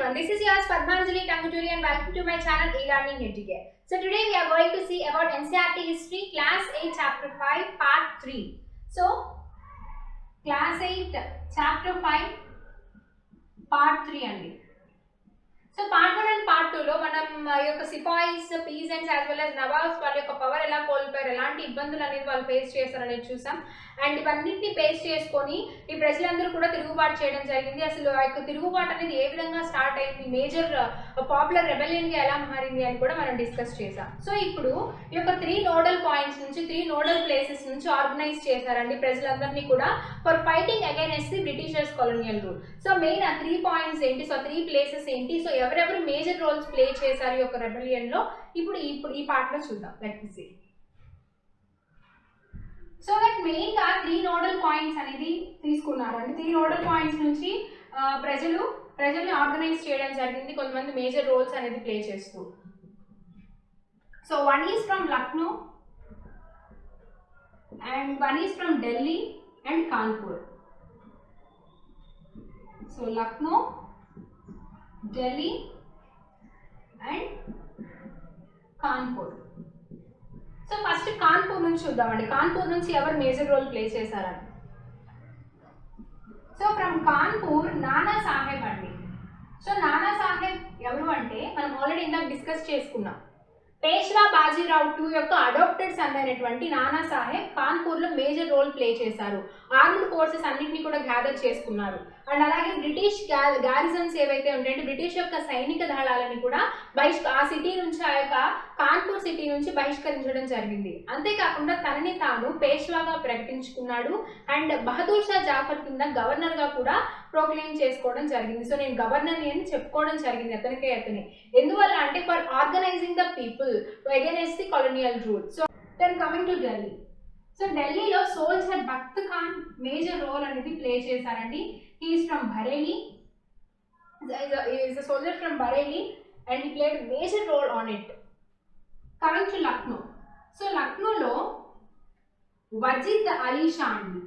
everyone, this is yours Padmanjali Tanguturi and welcome to my channel e-learning Educare. So today we are going to see about NCERT history class 8 chapter 5 part 3. So class 8 chapter 5 part 3 andi. So part 1 and part 2 లో మనం యొక్క sepoys peasants as well as nawabs వాళ్ళ యొక్క power ఎలా కోల్పోయారు, ఎలాంటి ఇబ్బందులు అనేది వాళ్ళు ఫేస్ చేస్తారనేది చూసాం. అండ్ ఇవన్నింటినీ ఫేస్ చేసుకొని ఈ ప్రజలందరూ కూడా తిరుగుబాటు చేయడం జరిగింది. అసలు ఆ యొక్క తిరుగుబాటు అనేది ఏ విధంగా స్టార్ట్ అయింది, మేజర్ పాపులర్ రెబెలియన్ గా ఎలా మారింది అని కూడా మనం డిస్కస్ చేసాం. సో ఇప్పుడు ఈ యొక్క 3 నోడల్ పాయింట్స్ నుంచి 3 నోడల్ ప్లేసెస్ నుంచి ఆర్గనైజ్ చేశారండి ప్రజలందరినీ కూడా for fighting against the Britishers colonial rule. So main ఆ 3 పాయింట్స్ ఏంటి, సో 3 ప్లేసెస్ ఏంటి, సో ఎవరెవరు మేజర్ రోల్స్ ప్లే చేశారు ఈ యొక్క రెబెలియన్ లో ఇప్పుడు ఈ పార్ట్ లో చూద్దాం. Let me see. So that main గా 3 నోడల్ పాయింట్స్ అనేది తీసుకున్నారు అంటే 3 నోడల్ పాయింట్స్ నుంచి ప్రజల్ని ఆర్గనైజ్ చేయడం జరిగింది, కొంతమంది మేజర్ రోల్స్ అనేది ప్లే చేస్తూ. So one is from Lucknow and one is from Delhi and Kanpur. So Lucknow, Delhi and Kanpur. So first Kanpur నుంచి చూద్దామండి, కాన్పూర్ నుంచి ఎవరు మేజర్ రోల్ ప్లే చేశారని. సో ఫ్రమ్ కాన్పూర్ నానా సాహెబ్ అండి. సో నానా సాహెబ్ ఎవరు అంటే మనం ఆల్రెడీ ఇందాక డిస్కస్ చేసుకున్నాం. పేష్వా బాజీరావు 2 యొక్క అడాప్టెడ్ సన్ అయినటువంటి నానా సాహెబ్ కాన్పూర్ లో మేజర్ రోల్ ప్లే చేశారు. ఆర్మ్డ్ ఫోర్సెస్ అన్నింటినీ కూడా గ్యాదర్ చేసుకున్నారు. అండ్ అలాగే బ్రిటిష్ గారిజన్స్ ఏవైతే ఉంటాయంటే బ్రిటిష్ యొక్క సైనిక దళాలని కూడా ఆ సిటీ నుంచి, ఆ యొక్క కాన్పూర్ సిటీ నుంచి బహిష్కరించడం జరిగింది. అంతేకాకుండా తనని తాను పేష్వాగా ప్రకటించుకున్నాడు అండ్ బహదూర్ షా జాఫర్ కింద గవర్నర్ గా కూడా ప్రోక్లెయిమ్ చేసుకోవడం జరిగింది. సో నేను గవర్నర్ అని చెప్పుకోవడం జరిగింది అతనే. ఎందువల్ల అంటే for organizing the people against the colonial rule. So then coming to Delhi. సో ఢిల్లీలో soldier Bakht Khan major role అనేది ప్లే చేశారండి. He is from Bareilly. He is a soldier from Bareilly and he played a major role on it. Coming to Lucknow. So Lucknow lo Wajid Ali Shah andi.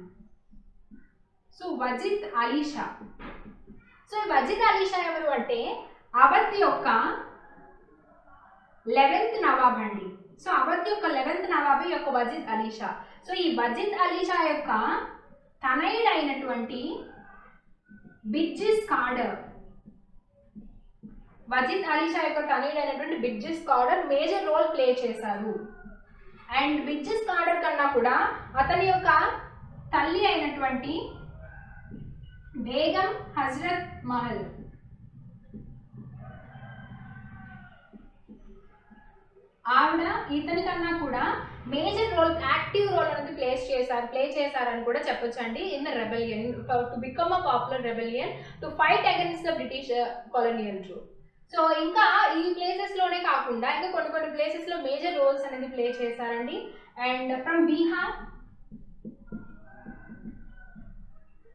So Wajid Ali Shah. So Wajid Ali Shah evaru ante Awadh yokka 11th nawab andi. So Awadh yokka 11th nawab yokka Wajid Ali Shah. So ee Wajid Ali Shah yokka తనయుడు అయినటువంటి బిర్జిస్ కార్డర్, వజీద్ అలీ షా యొక్క తనయుడు అయినటువంటి బిర్జిస్ కార్డర్ major role play చేశారు. And బిర్జిస్ కార్డర్ కన్నా కూడా అతని యొక్క తల్లి అయినటువంటి బేగం హజరత్ మహల్, ఆవిడ ఇతని కన్నా కూడా మేజర్ రోల్, యాక్టివ్ రోల్ అనేది ప్లే చేశారని కూడా చెప్పొచ్చండి in the rebellion to become a popular rebellion to fight against the British colonial rule. So ఇంకా ఈ ప్లేసెస్ లోనే కాకుండా ఇంకా కొన్ని ప్లేసెస్ లో మేజర్ రోల్స్ అనేది ప్లే చేశారండి. And from Bihar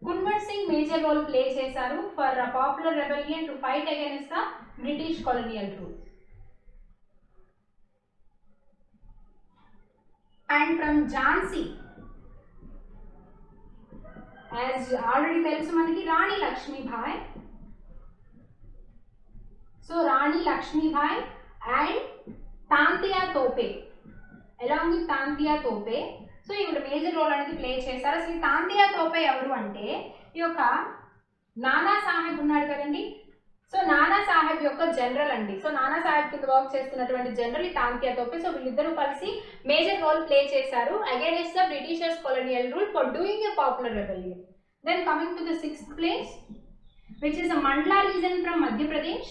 Kunwar Singh major role play చేశారు for a popular rebellion to fight against the British colonial rule. And from Jhansi, as already తెలుసు మనకి రాణి Lakshmibai. So Rani Lakshmibai and Tantia Tope, along with Tantia Tope. So ఈవిడ major role అనేది play చేశారు. అసలు తాంతియా తోపే ఎవరు అంటే ఈ యొక్క నానా సాహెబ్ ఉన్నాడు కదండి, సో నానా సాహెబ్ యొక్క జనరల్ అండి. సో నానా సాహెబ్ కింద వర్క్ చేస్తున్నటువంటి జనరల్ తాంతియా తోపే. సో వీళ్ళిద్దరూ కలిసి మేజర్ రోల్ ప్లే చేశారు against the Britishers colonial rule for doing a popular rebellion. Then coming to the 6th place which is a Mandla region from Madhya Pradesh.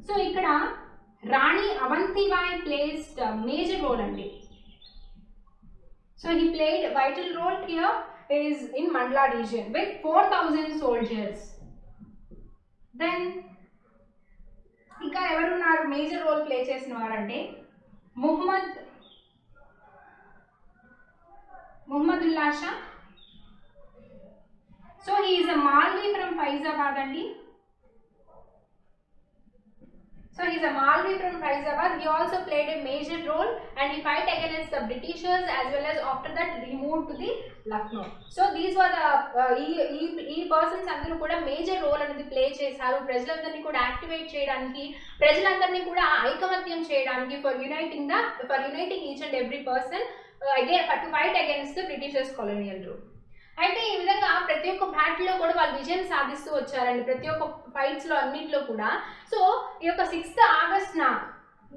So ఇక్కడ Rani Avantibai placed major role అండి. So he played vital role here is in Mandla region with 4000 soldiers. Then ఇంకా ఎవరున్నారు major role play చేసిన వారంటే Muhammadullah Shah. So he is a Maulvi from Faizabad అండి. So So he's a Malvi from Faizabad. He also played a major role and he fight against the Britishers, as well as after that he moved to the Lucknow. So these were the ఈ persons అందరూ కూడా major role అనేది play చేశారు. ప్రజలందరినీ కూడా activate చేయడానికి, ప్రజలందరినీ కూడా ఐకమత్యం చేయడానికి, for uniting each and every person to fight against the Britishers colonial rule. అయితే ఈ విధంగా ప్రతి ఒక్క బ్యాటిల్లో కూడా వాళ్ళు విజయం సాధిస్తూ వచ్చారండి, ప్రతి ఒక్క ఫైట్స్లో అన్నింటిలో కూడా. సో ఈ యొక్క 6th ఆగస్ట్న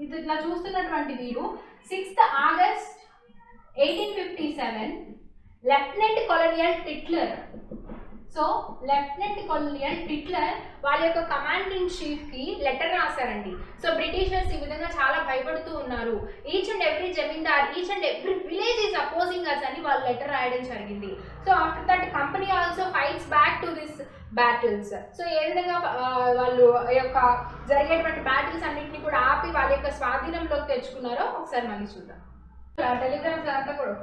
ఇది ఇట్లా చూస్తున్నటువంటి వీరు 6th August 1857 lieutenant colonel Titler. So lieutenant colonel Titler వాళ్ళ యొక్క కమాండర్ ఇన్ చీఫ్కి లెటర్ రాశారండి. సో బ్రిటిషర్స్ ఈ విధంగా చాలా భయపడుతూ ఉన్నారు, each and every zamindar, each and every village is opposing us అని వాళ్ళు లెటర్ రాయడం జరిగింది. So after that company also fights back to this battles. So ఏ విధంగా వాళ్ళు యొక్క జరిగేటువంటి బ్యాటిల్స్ అన్నింటినీ కూడా ఆపి వాళ్ళ యొక్క స్వాధీనంలోకి తెచ్చుకున్నారో ఒకసారి మళ్ళీ చూద్దాం. టెలిగ్రామ్స్ అంతా కూడా.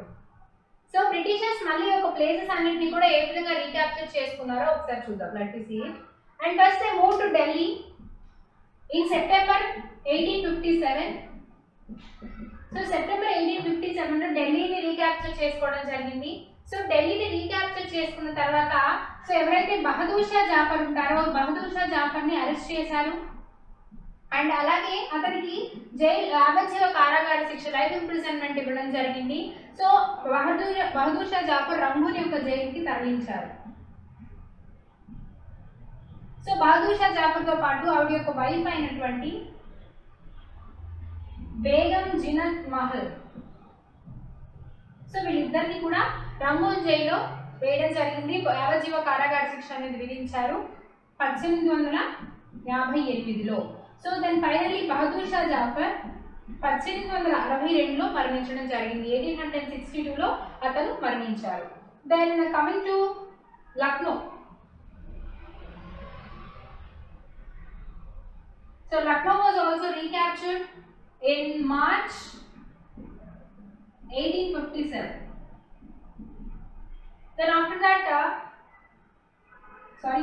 సో బ్రిటిషర్స్ మళ్ళీ ఒక ప్లేసెస్ అన్నింటినీ కూడా ఏ విధంగా రీక్యాప్చర్ చేసుకున్నారో ఒకసారి చూద్దాం. Let us see it. And first they moved to Delhi in September 1857. So September 1857 లో ఢిల్లీని రీక్యాప్చర్ చేసుకోవడం జరిగింది. సో ఢిల్లీని రీక్యాప్చర్ చేసుకున్న తర్వాత సో ఎవరైతే బహదూర్ షా జాఫర్ ఉంటారో బహదూర్ షా జాఫర్ని అరెస్ట్ చేశారు. అండ్ అలాగే అతనికి యావజ్జీవ కారాగార శిక్ష, లైఫ్ ఇంప్రిజన్మెంట్ ఇవ్వడం జరిగింది. సో బహదూర్ షా జాఫర్ రంగూన్ యొక్క జైలుకి తరలించారు. సో బహదూర్ షా జాఫర్తో పాటు ఆవిడ యొక్క వైఫ్ అయినటువంటి బేగం జినత్ మహల్, సో వీళ్ళిద్దరిని కూడా రంగూన్ జైల్లో వేయడం జరిగింది. యావజ్జీవ కారాగార శిక్ష అనేది విధించారు 1858లో. So then finally Bahadur Shah Zafar 1862లో మరణించడం జరిగింది. 1862లో అతను మరణించారు. Then coming to Lucknow. So Lucknow was also recaptured in March 1857. Then after that,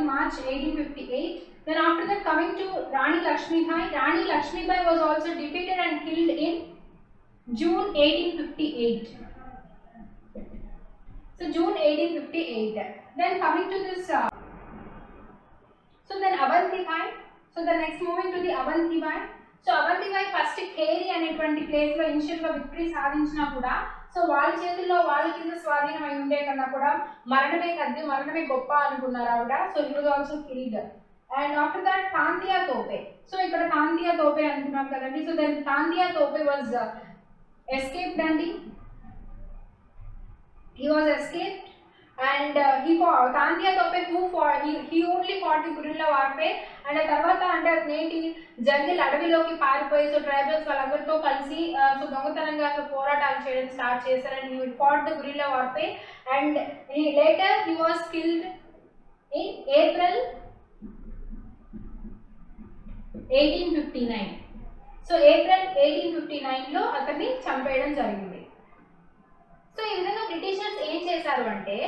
March 1858. Then after that, coming to Rani Lakshmi Bai. Rani Lakshmi Bai was also defeated and killed in June 1858. So June 1858. Then coming to this, so then Avanti Bai. So the next moving to the Avanti Bai. So Avanti Bai first Kheri అనేటువంటి ప్లేస్లో ఇనిషియల్గా victory సాధించినా కూడా so వాళ్ళ చేతుల్లో వాళ్ళ కింద స్వాధీనం అయి ఉండే కన్నా కూడా మరణమే గొప్ప అనుకున్నారు ఆవిడ. So he was also killed. And after that Tantia Tope. So ఇక్కడ తాంతియా తోపే అనుకున్నాం కదండి. So then Tantia Tope was escaped అండి. He was escaped and Tantiya Tope he only fought the guerrilla warfare. And తర్వాత అంటే నేటి జంగిల్ అడవిలోకి పారిపోయి సో ట్రైబల్స్ వాళ్ళందరితో కలిసి సో దొంగతనంగా పోరాటాలు చేయడం స్టార్ట్ చేశారు. And he fought the guerrilla warfare and later he was killed in April 1859. So April 1859లో అతన్ని చంపేయడం జరిగింది. సో ఈ విధంగా బ్రిటిషర్స్ ఏం చేశారు అంటే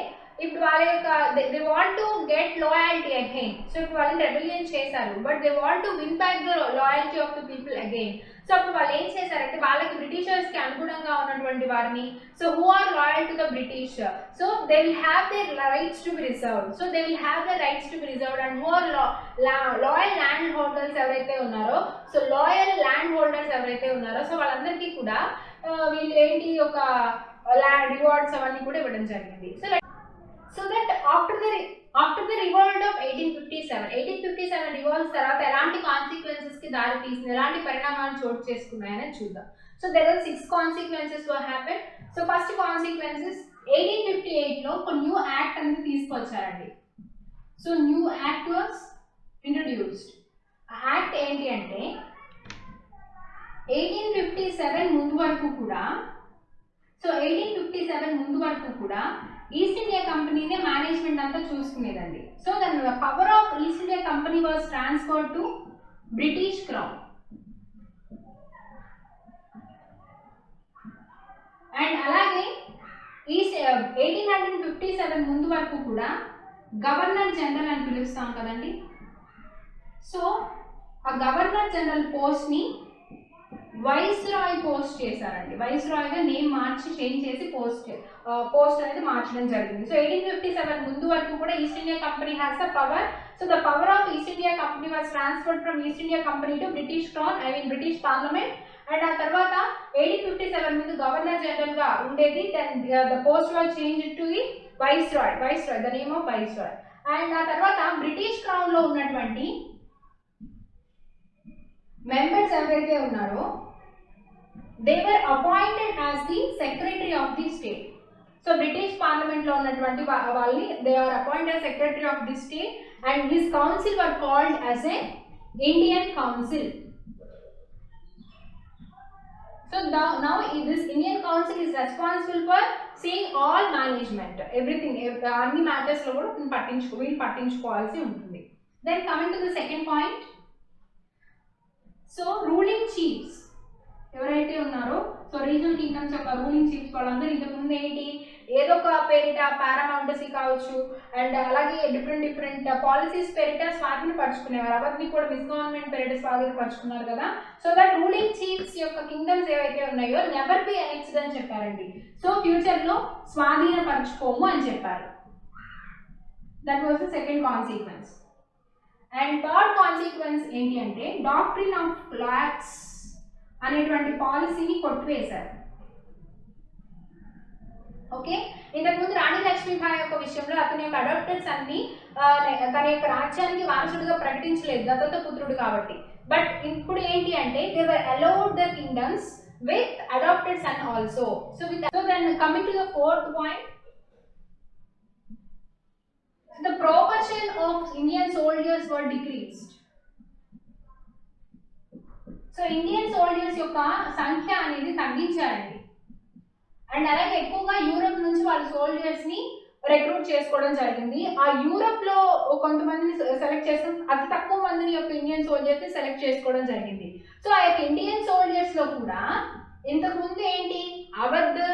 ఇప్పుడు వాళ్ళ యొక్క they want to get loyalty again. So ఇప్పుడు వాళ్ళని రెబెలియన్ చేశారు, but they want to win back the loyalty of the people again. So అప్పుడు వాళ్ళు ఏం చేశారంటే వాళ్ళకి బ్రిటిషర్స్కి అనుగుణంగా ఉన్నటువంటి వారిని so who are loyal to the British so they will have their rights to be reserved. So they will have the rights to be reserved and who are loyal landholders ఎవరైతే ఉన్నారో so loyal landholders ఎవరైతే ఉన్నారో so వాళ్ళందరికీ కూడా వీళ్ళు ఏంటి ఒక rewards అవన్నీ కూడా ఇవ్వడం జరిగింది. So that after the revolt of 1857 రివాల్ట్స్ తర్వాత ఎలాంటి కాన్సిక్వెన్సెస్ కి దారి తీసింది, ఎలాంటి పరిణామాలు చోటు చేసుకున్నాయని చూద్దాం. So there are 6 consequences were happen. So first consequences 1858లో ఒక న్యూ యాక్ట్ అనేది తీసుకొచ్చారండి. So new act was introduced. ఆ యాక్ట్ ఏంటి అంటే 1857 ముందు వరకు కూడా ఈస్ట్ ఇండియా కంపెనీనే మేనేజ్మెంట్ అంతా చూసుకునేదండి. So then the power of East India company was transferred to British crown. And అలాగే 1857 ముందు వరకు కూడా గవర్నర్ జనరల్ అని పిలుస్తాం కదండి. సో ఆ ఆ గవర్నర్ జనరల్ పోస్ట్ని వైస్రాయ్ పోస్ట్ చేశారండి. వైస్రాయ్గా నేమ్ మార్చి చేంజ్ చేసి పోస్ట్ అనేది మార్చడం జరిగింది. సో 1857 ముందు వరకు కూడా East India Company has the power. So the power of East India Company was transferred from East India Company to British crown, British parliament. And ఆ తర్వాత 1857 ముందు గవర్నర్ జనరల్ గా ఉండేది. Then the post was change to the viceroy, the name of viceroy. And ఆ తర్వాత British crown లో ఉన్నటువంటి members ఎవరైతే ఉన్నారో they were appointed as the secretary of the state. So British parliament lo unnatuvanti valli they are appointed as secretary of the state, and his council were called as a Indian council. So now this Indian council is responsible for seeing all management, everything, anni matters lo kuda pattinchukovalsi untundi. Then coming to the second point, so ruling chiefs ఎవరైతే ఉన్నారో, so regional kingdoms యొక్క ruling chiefs వాళ్ళందరూ ఇంతకుముందు ఏంటి, ఏదో ఒక పేరిట పారామౌంటసీ కావచ్చు, అండ్ అలాగే డిఫరెంట్ పాలసీస్ పేరిట స్వాధీనపరచుకునేవారు. అవన్నీ కూడా మిస్గవర్నమెంట్ పేరిట స్వాధీనపరచుకున్నారు కదా. సో దట్ రూలింగ్ చీఫ్స్ యొక్క కింగ్డమ్స్ ఏవైతే ఉన్నాయో నెవర్ బి ఎనెక్స్డ్ అని చెప్పారండి. సో ఫ్యూచర్లో స్వాధీనపరచుకోము అని చెప్పారు. That was the second consequence. And third consequence ఏంటి అంటే డాక్ట్రిన్ ఆఫ్ లాక్స్ అనేటువంటి పాలసీని కొట్టివేశారు. ఓకే, ఇంతకుముందు రాణి లక్ష్మీబాయి యొక్క విషయంలో అతని యొక్క అడాప్టెడ్ సన్ని తన యొక్క రాజ్యానికి వారసుడిగా ప్రకటించలేదు, దత్తత పుత్రుడు కాబట్టి. బట్ ఇప్పుడు ఏంటి అంటే they were allowed the kingdoms with adopted son also. So then coming to the fourth point, the proportion of Indian soldiers were decreased. సో ఇండియన్ సోల్జర్స్ యొక్క సంఖ్య అనేది తగ్గించారండి. అండ్ అలాగే ఎక్కువగా యూరప్ నుంచి వాళ్ళ సోల్జర్స్ ని రిక్రూట్ చేసుకోవడం జరిగింది. ఆ యూరప్ లో కొంతమందిని సెలెక్ట్ చేస్తాం, అతి తక్కువ మందిని యొక్క ఇండియన్ సోల్జర్స్ ని సెలెక్ట్ చేసుకోవడం జరిగింది. సో ఆ యొక్క ఇండియన్ సోల్జర్స్ లో కూడా ఇంతకుముందు ఏంటి అవధ్,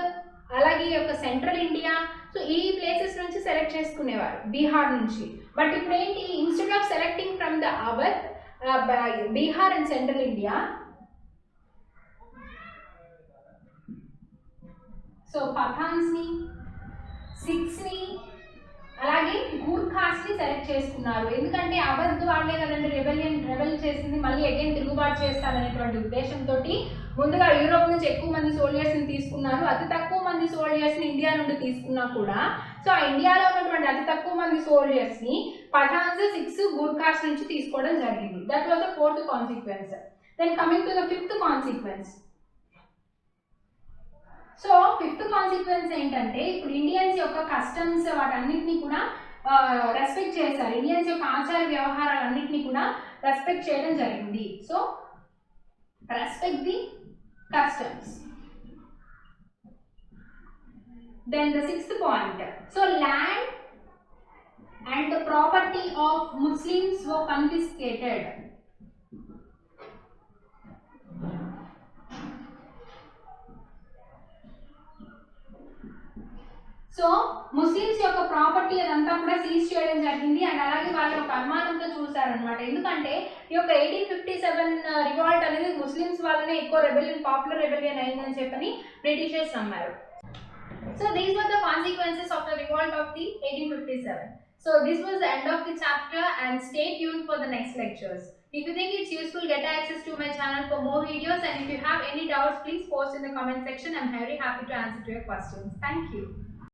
అలాగే యొక్క సెంట్రల్ ఇండియా, సో ఈ ప్లేసెస్ నుంచి సెలెక్ట్ చేసుకునేవారు, బీహార్ నుంచి. బట్ ఇప్పుడు ఏంటి, instead of selecting from the Awadh, Bihar and central India, so Pathans ని, సిఖ్స్ ని, అలాగే గూర్ఖాస్ ని సెలెక్ట్ చేసుకున్నారు. ఎందుకంటే అవధ్ వాళ్ళే కదండి రెబెల్ చేసింది, మళ్ళీ అగైన్ తిరుగుబాటు చేస్తారనేటువంటి ఉద్దేశంతో ముందుగా యూరోప్ నుంచి ఎక్కువ మంది సోల్జర్స్ ని తీసుకున్నారు. అతి తక్కువ మంది సోల్జర్స్ ని ఇండియా నుండి తీసుకున్నా కూడా, సో ఆ ఇండియాలో ఉన్నటువంటి అతి తక్కువ మంది సోల్జర్స్ ని పఠాన్స్, సిఖ్స్, గూర్ఖాస్ నుంచి తీసుకోవడం జరిగింది. That was the fourth consequence. Then coming to the fifth consequence. So fifth consequence ఏంటంటే ఇప్పుడు ఇండియన్స్ యొక్క కస్టమ్స్ వాటన్నిటిని కూడా రెస్పెక్ట్ చేశారు. ఇండియన్స్ యొక్క ఆచార వ్యవహారాలన్నింటినీ కూడా రెస్పెక్ట్ చేయడం జరిగింది. So respect the customs. Then the sixth point, so land and the property of Muslims were confiscated. So Muslims యొక్క ప్రాపర్టీ అదంతా కూడా సీజ్ చేయడం జరిగింది. అండ్ అలాగే వాళ్ళ యొక్క అనుమానంతో చూసారనమాట. ఎందుకంటే ఈ యొక్క 1857 రివాల్ట్ అనేది ముస్లిమ్స్ వాళ్ళనే ఎక్కువ పాపులర్ రెబెలియన్ అయిందని చెప్పని బ్రిటిషర్స్ నమ్మారు. So these were the consequences of the revolt of the 1857. So this was the end of the chapter, and stay tuned for the next lectures. If you think it's useful, get access to my channel for more videos, and if you have any doubts, please post in the comment section. I'm very happy to answer to your questions. Thank you.